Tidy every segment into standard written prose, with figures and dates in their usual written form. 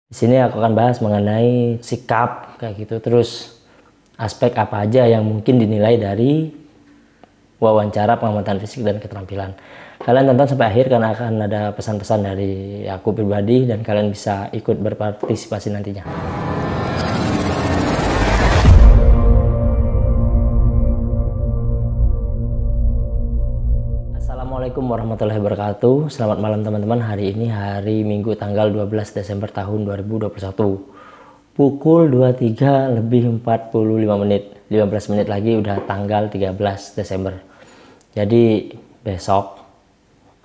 Di sini aku akan bahas mengenai sikap kayak gitu, terus aspek apa aja yang mungkin dinilai dari wawancara pengamatan fisik dan keterampilan. Kalian tonton sampai akhir karena akan ada pesan-pesan dari aku pribadi dan kalian bisa ikut berpartisipasi nantinya. Assalamualaikum warahmatullahi wabarakatuh. Selamat malam teman-teman. Hari ini hari Minggu tanggal 12 Desember tahun 2021. Pukul 23:45 menit. 15 menit lagi udah tanggal 13 Desember. Jadi besok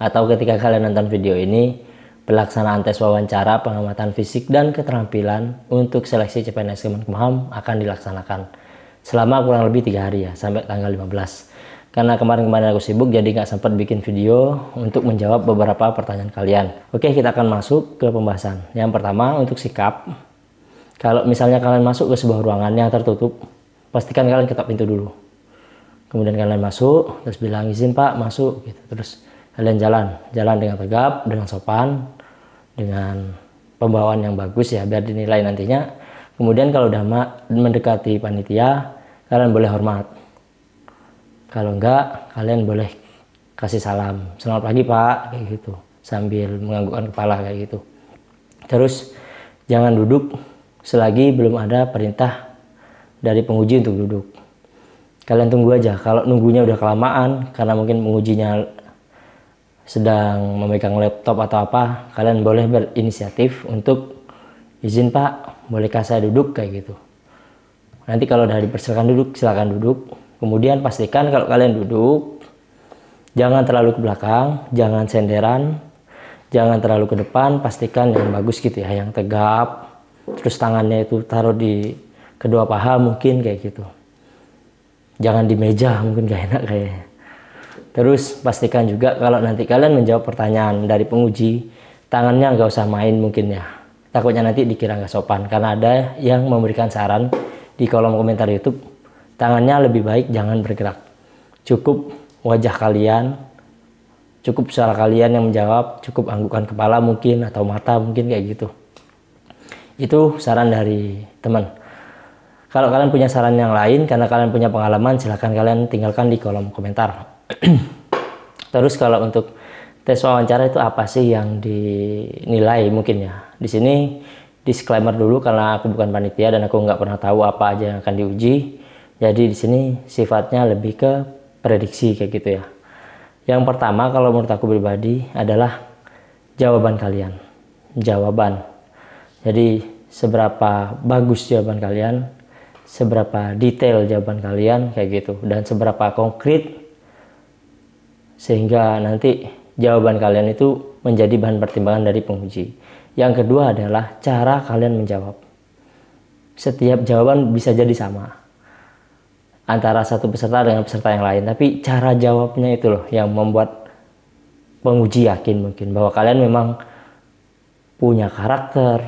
atau ketika kalian nonton video ini, pelaksanaan tes wawancara pengamatan fisik dan keterampilan untuk seleksi CPNS Kemenkumham akan dilaksanakan selama kurang lebih 3 hari ya, sampai tanggal 15. Karena kemarin-kemarin aku sibuk jadi nggak sempat bikin video untuk menjawab beberapa pertanyaan kalian. Oke, kita akan masuk ke pembahasan. Yang pertama untuk sikap. Kalau misalnya kalian masuk ke sebuah ruangan yang tertutup, pastikan kalian ketok pintu dulu. Kemudian kalian masuk, terus bilang izin Pak masuk gitu. Terus kalian jalan dengan tegap, dengan sopan, dengan pembawaan yang bagus ya biar dinilai nantinya. Kemudian kalau udah mendekati panitia, kalian boleh hormat. Kalau enggak, kalian boleh kasih salam. Selamat pagi Pak, kayak gitu. Sambil menganggukkan kepala kayak gitu. Terus jangan duduk selagi belum ada perintah dari penguji untuk duduk. Kalian tunggu aja. Kalau nunggunya udah kelamaan, karena mungkin pengujinya sedang memegang laptop atau apa, kalian boleh berinisiatif untuk izin Pak, bolehkah saya duduk kayak gitu. Nanti kalau udah dipersilakan duduk, silakan duduk. Kemudian pastikan kalau kalian duduk, jangan terlalu ke belakang, jangan senderan, jangan terlalu ke depan, pastikan yang bagus gitu ya, yang tegap. Terus tangannya itu taruh di kedua paha mungkin kayak gitu. Jangan di meja, mungkin gak enak kayaknya. Terus pastikan juga kalau nanti kalian menjawab pertanyaan dari penguji, tangannya nggak usah main mungkin ya. Takutnya nanti dikira nggak sopan, karena ada yang memberikan saran di kolom komentar YouTube. Tangannya lebih baik jangan bergerak. Cukup wajah kalian, cukup suara kalian yang menjawab, cukup anggukan kepala mungkin atau mata mungkin kayak gitu. Itu saran dari teman. Kalau kalian punya saran yang lain karena kalian punya pengalaman, silahkan kalian tinggalkan di kolom komentar. Terus kalau untuk tes wawancara itu apa sih yang dinilai mungkin ya? Di sini disclaimer dulu karena aku bukan panitia dan aku nggak pernah tahu apa aja yang akan diuji. Jadi di sini sifatnya lebih ke prediksi kayak gitu ya. Yang pertama kalau menurut aku pribadi adalah jawaban kalian. Jawaban. Jadi seberapa bagus jawaban kalian, seberapa detail jawaban kalian kayak gitu, dan seberapa konkret sehingga nanti jawaban kalian itu menjadi bahan pertimbangan dari penguji. Yang kedua adalah cara kalian menjawab. Setiap jawaban bisa jadi sama antara satu peserta dengan peserta yang lain, tapi cara jawabnya itu loh yang membuat penguji yakin mungkin bahwa kalian memang punya karakter,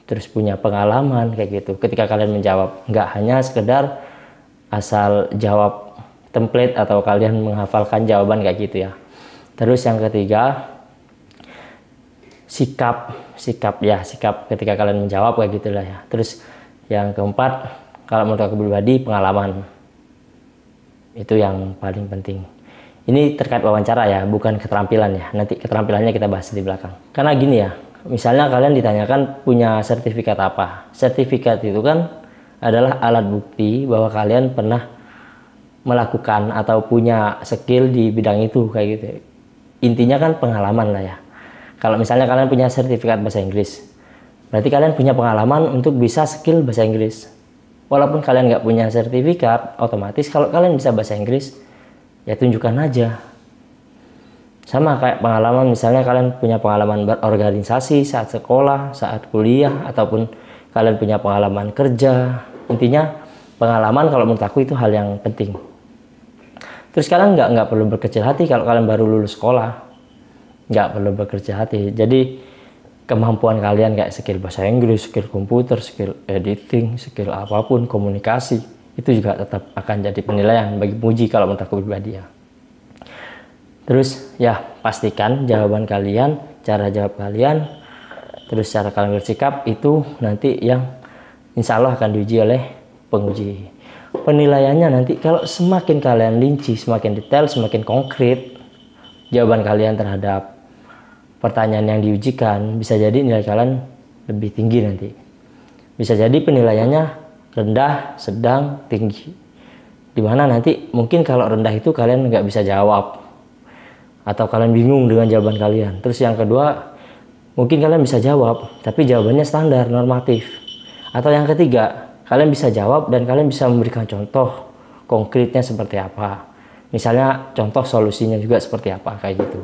terus punya pengalaman kayak gitu ketika kalian menjawab, nggak hanya sekedar asal jawab template atau kalian menghafalkan jawaban kayak gitu ya. Terus yang ketiga sikap ketika kalian menjawab kayak gitulah ya. Terus yang keempat kalau menurut aku pribadi pengalaman. Itu yang paling penting. Ini terkait wawancara ya, bukan keterampilan ya. Nanti keterampilannya kita bahas di belakang. Karena gini ya, misalnya kalian ditanyakan punya sertifikat apa. Sertifikat itu kan adalah alat bukti bahwa kalian pernah melakukan atau punya skill di bidang itu kayak gitu. Intinya kan pengalaman lah ya. Kalau misalnya kalian punya sertifikat bahasa Inggris, berarti kalian punya pengalaman untuk bisa skill bahasa Inggris. Walaupun kalian nggak punya sertifikat, otomatis kalau kalian bisa bahasa Inggris, ya tunjukkan aja. Sama kayak pengalaman, misalnya kalian punya pengalaman berorganisasi saat sekolah, saat kuliah, ataupun kalian punya pengalaman kerja. Intinya pengalaman kalau menurut aku itu hal yang penting. Terus kalian nggak perlu berkecil hati kalau kalian baru lulus sekolah. Nggak perlu berkecil hati. Jadi kemampuan kalian kayak skill bahasa Inggris, skill komputer, skill editing, skill apapun, komunikasi, itu juga tetap akan jadi penilaian bagi penguji kalau menurut aku pribadi ya. Terus ya pastikan jawaban kalian, cara jawab kalian terus cara kalian bersikap itu nanti yang insya Allah akan diuji oleh penguji. Penilaiannya nanti kalau semakin kalian rinci, semakin detail, semakin konkret jawaban kalian terhadap pertanyaan yang diujikan, bisa jadi nilai kalian lebih tinggi nanti. Bisa jadi penilaiannya rendah, sedang, tinggi. Dimana nanti mungkin kalau rendah itu kalian nggak bisa jawab, atau kalian bingung dengan jawaban kalian. Terus yang kedua, mungkin kalian bisa jawab, tapi jawabannya standar, normatif. Atau yang ketiga, kalian bisa jawab dan kalian bisa memberikan contoh konkretnya seperti apa. Misalnya contoh solusinya juga seperti apa, kayak gitu.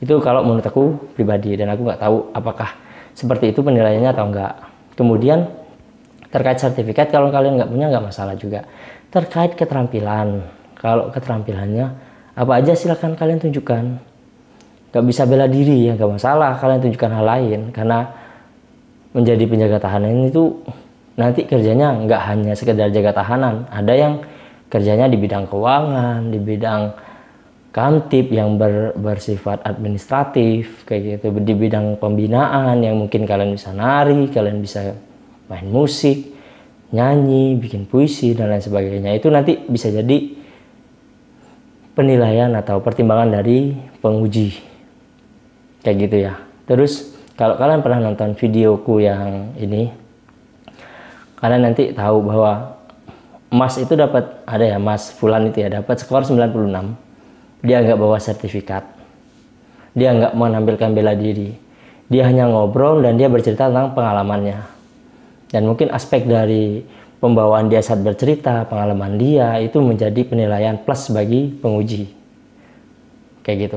Itu kalau menurut aku pribadi, dan aku nggak tahu apakah seperti itu penilaiannya atau enggak. Kemudian terkait sertifikat, kalau kalian nggak punya nggak masalah juga. Terkait keterampilan, kalau keterampilannya apa aja silahkan kalian tunjukkan. Nggak bisa bela diri ya nggak masalah, kalian tunjukkan hal lain. Karena menjadi penjaga tahanan itu nanti kerjanya nggak hanya sekedar jaga tahanan. Ada yang kerjanya di bidang keuangan, di bidang kamtib yang bersifat administratif kayak gitu, di bidang pembinaan yang mungkin kalian bisa nari, kalian bisa main musik, nyanyi, bikin puisi dan lain sebagainya. Itu nanti bisa jadi penilaian atau pertimbangan dari penguji kayak gitu ya. Terus kalau kalian pernah nonton videoku yang ini, kalian nanti tahu bahwa Mas itu dapat, ada ya Mas Fulan itu ya, dapat skor 96. Dia nggak bawa sertifikat, dia nggak menampilkan bela diri, dia hanya ngobrol dan dia bercerita tentang pengalamannya. Dan mungkin aspek dari pembawaan dia saat bercerita, pengalaman dia itu menjadi penilaian plus bagi penguji kayak gitu.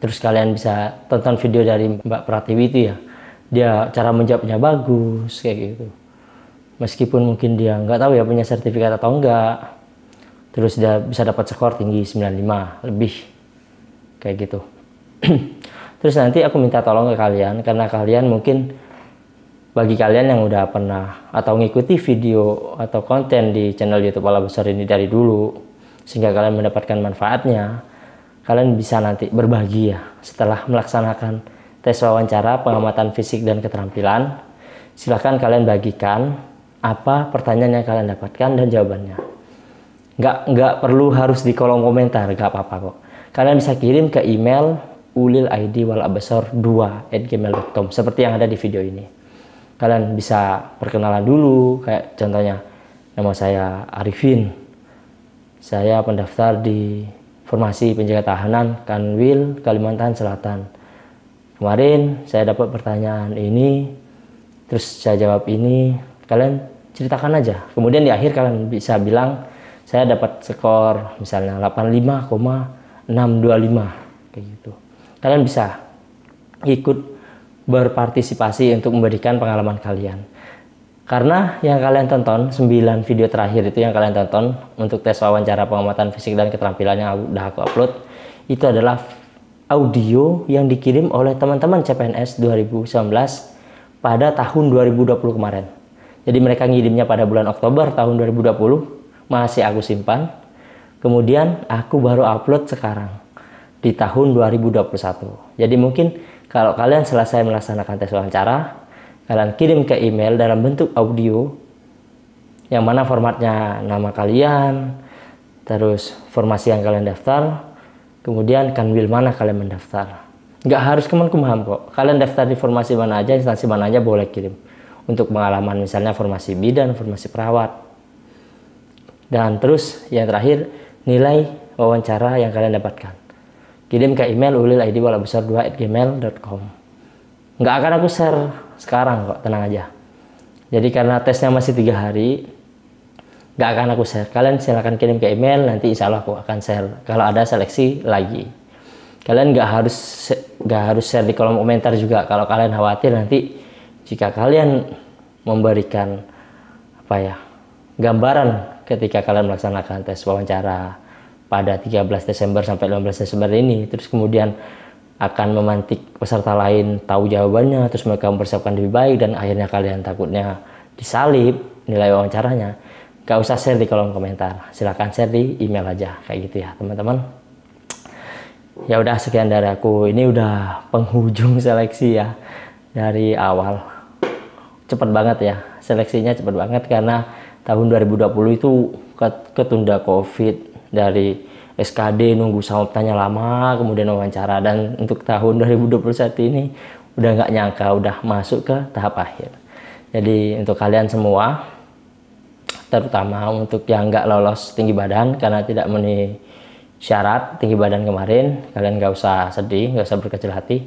Terus kalian bisa tonton video dari Mbak Pratiwi itu ya, dia cara menjawabnya bagus kayak gitu. Meskipun mungkin dia nggak tahu ya punya sertifikat atau enggak, terus dia bisa dapat skor tinggi 95 lebih kayak gitu. Terus nanti aku minta tolong ke kalian, karena kalian mungkin, bagi kalian yang udah pernah atau ngikuti video atau konten di channel YouTube Ala Besar ini dari dulu sehingga kalian mendapatkan manfaatnya, kalian bisa nanti berbagi ya setelah melaksanakan tes wawancara pengamatan fisik dan keterampilan. Silahkan kalian bagikan apa pertanyaan yang kalian dapatkan dan jawabannya. Nggak perlu harus di kolom komentar, nggak apa-apa kok. Kalian bisa kirim ke email ulil_id_2@gmail.com seperti yang ada di video ini. Kalian bisa perkenalan dulu, kayak contohnya nama saya Arifin, saya pendaftar di formasi penjaga tahanan Kanwil Kalimantan Selatan. Kemarin saya dapat pertanyaan ini, terus saya jawab ini. Kalian ceritakan aja, kemudian di akhir kalian bisa bilang saya dapat skor misalnya 85,625 kayak gitu. Kalian bisa ikut berpartisipasi untuk memberikan pengalaman kalian, karena yang kalian tonton 9 video terakhir itu yang kalian tonton untuk tes wawancara pengamatan fisik dan keterampilan yang udah aku upload, itu adalah audio yang dikirim oleh teman-teman CPNS 2019 pada tahun 2020 kemarin. Jadi mereka ngirimnya pada bulan Oktober tahun 2020, masih aku simpan. Kemudian aku baru upload sekarang di tahun 2021. Jadi mungkin kalau kalian selesai melaksanakan tes wawancara, kalian kirim ke email dalam bentuk audio, yang mana formatnya nama kalian, terus formasi yang kalian daftar, kemudian kanwil mana kalian mendaftar. Nggak harus Kemenkumham kok. Kalian daftar di formasi mana aja, instansi mana aja boleh kirim. Untuk pengalaman misalnya formasi bidan, formasi perawat. Dan terus yang terakhir, nilai wawancara yang kalian dapatkan. Kirim ke email ulil_id_2@gmail.com. Nggak akan aku share sekarang kok, tenang aja. Jadi karena tesnya masih 3 hari, nggak akan aku share. Kalian silahkan kirim ke email, nanti insya Allah aku akan share kalau ada seleksi lagi. Kalian nggak harus share di kolom komentar juga kalau kalian khawatir nanti jika kalian memberikan gambaran ketika kalian melaksanakan tes wawancara pada 13 Desember sampai 15 Desember ini, terus kemudian akan memantik peserta lain tahu jawabannya, terus mereka mempersiapkan lebih baik, dan akhirnya kalian takutnya disalib nilai wawancaranya. Gak usah share di kolom komentar, silahkan share di email aja kayak gitu ya teman-teman. Ya udah, sekian dari aku. Ini udah penghujung seleksi ya. dari awal. Cepat banget ya, seleksinya cepat banget karena tahun 2020 itu ketunda COVID, dari SKD nunggu samaptanya lama, kemudian wawancara, dan untuk tahun 2021 ini udah nggak nyangka udah masuk ke tahap akhir. Jadi untuk kalian semua, terutama untuk yang nggak lolos tinggi badan karena tidak memenuhi syarat tinggi badan kemarin, kalian nggak usah sedih, nggak usah berkecil hati.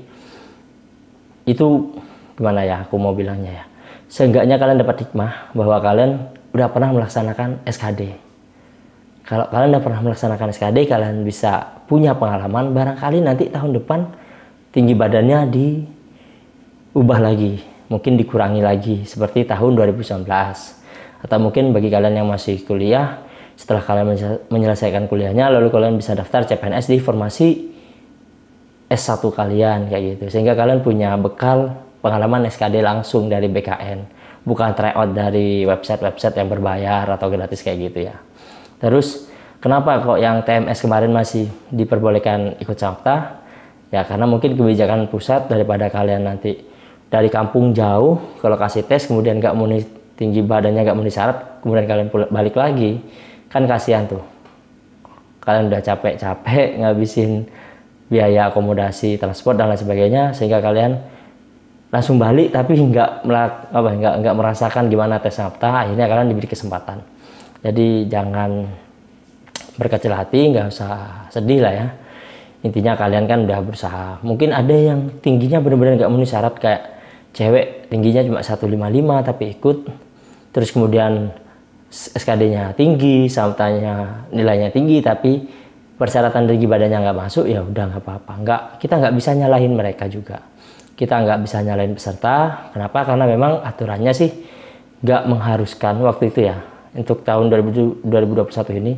Itu gimana ya aku mau bilangnya ya, seenggaknya kalian dapat hikmah bahwa kalian udah pernah melaksanakan SKD. Kalau kalian udah pernah melaksanakan SKD, kalian bisa punya pengalaman, barangkali nanti tahun depan tinggi badannya diubah lagi, mungkin dikurangi lagi seperti tahun 2019. Atau mungkin bagi kalian yang masih kuliah, setelah kalian menyelesaikan kuliahnya, lalu kalian bisa daftar CPNS di formasi S1 kalian kayak gitu, sehingga kalian punya bekal pengalaman SKD langsung dari BKN, bukan tryout dari website-website yang berbayar atau gratis kayak gitu ya. Terus kenapa kok yang TMS kemarin masih diperbolehkan ikut Samapta? Ya karena mungkin kebijakan pusat, daripada kalian nanti dari kampung jauh ke lokasi tes kemudian nggak memenuhi tinggi badannya, nggak memenuhi syarat, kemudian kalian balik lagi, kan kasihan tuh. Kalian udah capek-capek ngabisin biaya akomodasi, transport dan lain sebagainya, sehingga kalian langsung balik tapi nggak merasakan gimana tes Samapta. Akhirnya kalian diberi kesempatan. Jadi jangan berkecil hati, nggak usah sedih lah ya. Intinya kalian kan udah berusaha. Mungkin ada yang tingginya benar-benar nggak memenuhi syarat, kayak cewek tingginya cuma 155 tapi ikut, terus kemudian SKD-nya tinggi, Samaptanya nilainya tinggi tapi persyaratan tinggi badannya nggak masuk, ya udah nggak apa-apa. Kita nggak bisa nyalahin mereka juga. Kita nggak bisa nyalahin peserta. Kenapa? Karena memang aturannya sih nggak mengharuskan waktu itu ya. Untuk tahun 2021 ini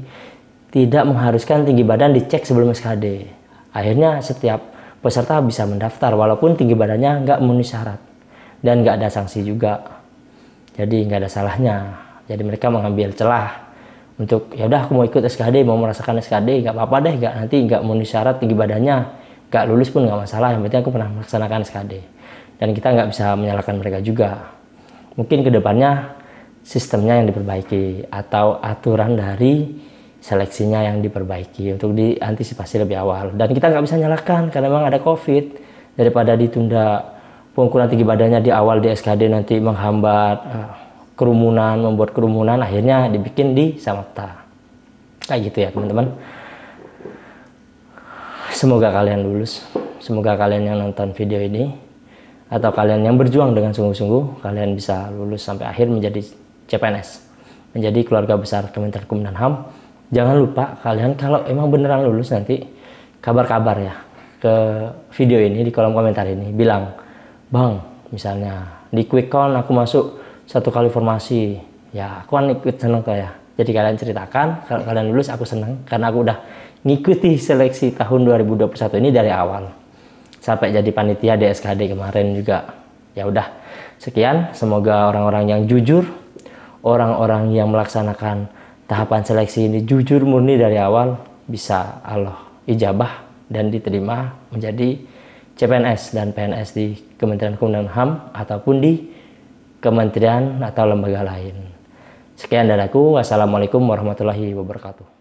tidak mengharuskan tinggi badan dicek sebelum SKD. Akhirnya setiap peserta bisa mendaftar walaupun tinggi badannya nggak memenuhi syarat, dan nggak ada sanksi juga. Jadi nggak ada salahnya. Jadi mereka mengambil celah untuk ya udah aku mau ikut SKD, mau merasakan SKD, nggak apa-apa deh, nanti nggak memenuhi syarat tinggi badannya, nggak lulus pun nggak masalah, yang penting aku pernah melaksanakan SKD. Dan kita nggak bisa menyalahkan mereka juga. Mungkin kedepannya sistemnya yang diperbaiki atau aturan dari seleksinya yang diperbaiki untuk diantisipasi lebih awal. Dan kita nggak bisa nyalahkan karena memang ada COVID. Daripada ditunda pengukuran tinggi badannya di awal di SKD nanti menghambat kerumunan, membuat kerumunan, akhirnya dibikin di Samapta. Kayak gitu ya teman-teman. Semoga kalian lulus. Semoga kalian yang nonton video ini atau kalian yang berjuang dengan sungguh-sungguh, kalian bisa lulus sampai akhir menjadi CPNS, menjadi keluarga besar Kementerian Hukum dan HAM. Jangan lupa kalian kalau emang beneran lulus nanti kabar-kabar ya ke video ini di kolom komentar ini, bilang, "Bang, misalnya di quick count aku masuk 1 kali formasi." Ya, aku kan ikut seneng kok ya. Jadi kalian ceritakan kalau kalian lulus, aku seneng karena aku udah ngikuti seleksi tahun 2021 ini dari awal sampai jadi panitia di SKD kemarin juga. Ya udah, sekian, semoga orang-orang yang jujur, orang-orang yang melaksanakan tahapan seleksi ini jujur murni dari awal, bisa Allah ijabah dan diterima menjadi CPNS dan PNS di Kementerian Hukum dan HAM ataupun di kementerian atau lembaga lain. Sekian dari aku. Wassalamualaikum warahmatullahi wabarakatuh.